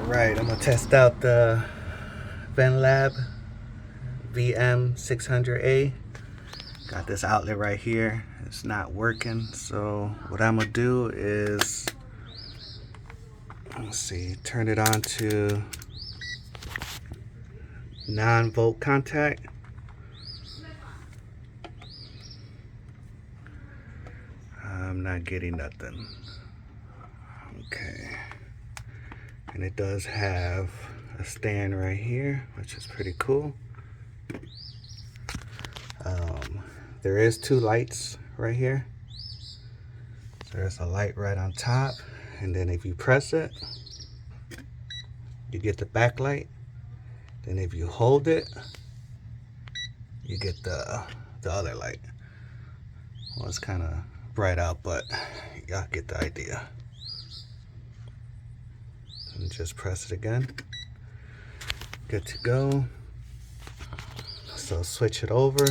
Alright, I'm gonna test out the venlab VM600A. Got this outlet right here. It's not working, so what I'm gonna do is, let's see, turn it on to non-volt contact. I'm not getting nothing. Okay. And it does have a stand right here, which is pretty cool. There is two lights right here. So there's a light right on top, and then if you press it, you get the backlight. Then if you hold it, you get the other light. Well, it's kind of bright out, but y'all get the idea. And just press it again. Good to go. So switch it over.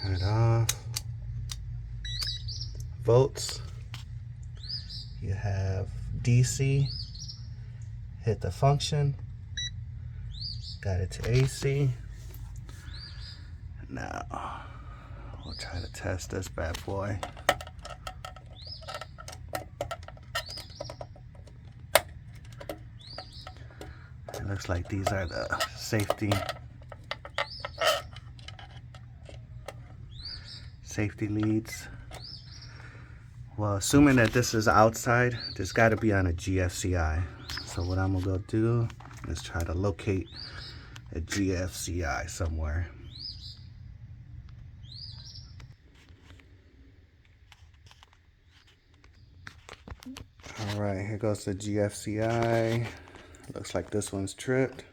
Turn it off. Volts. You have DC. Hit the function. Got it to AC. Now we'll try to test this bad boy. It looks like these are the safety leads. Well, assuming that this is outside, this got to be on a GFCI. So what I'm gonna go do is try to locate a GFCI somewhere. All right, here goes the GFCI. Looks like this one's tripped.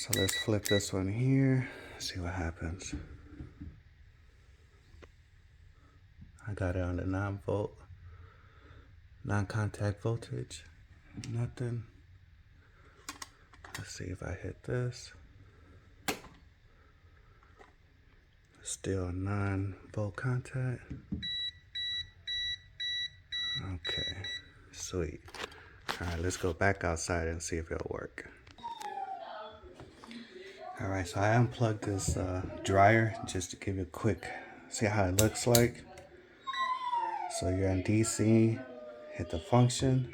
So let's flip this one here, see what happens. I got it on the non-contact voltage. Nothing. Let's see if I hit this. Still non-volt contact. Okay, sweet. All right, let's go back outside and see if it'll work. All right, so I unplugged this dryer just to give you a quick, see how it looks like. So you're on DC, hit the function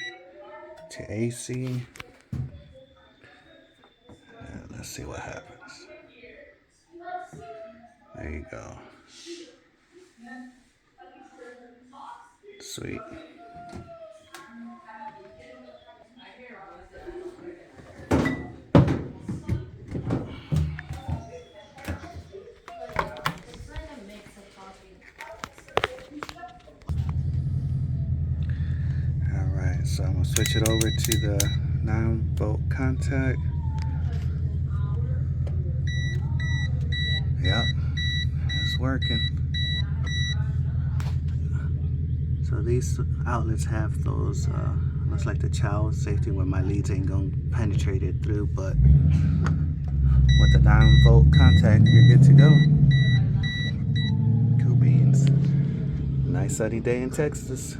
to AC. And let's see what happens. There you go. Sweet. Alright, so I'm going to switch it over to the 9-volt contact. Yep, it's working. So these outlets have those, looks like the child safety where my leads ain't going to penetrate it through, but with the 9-volt contact, you're good to go. Cool beans. Nice sunny day in Texas.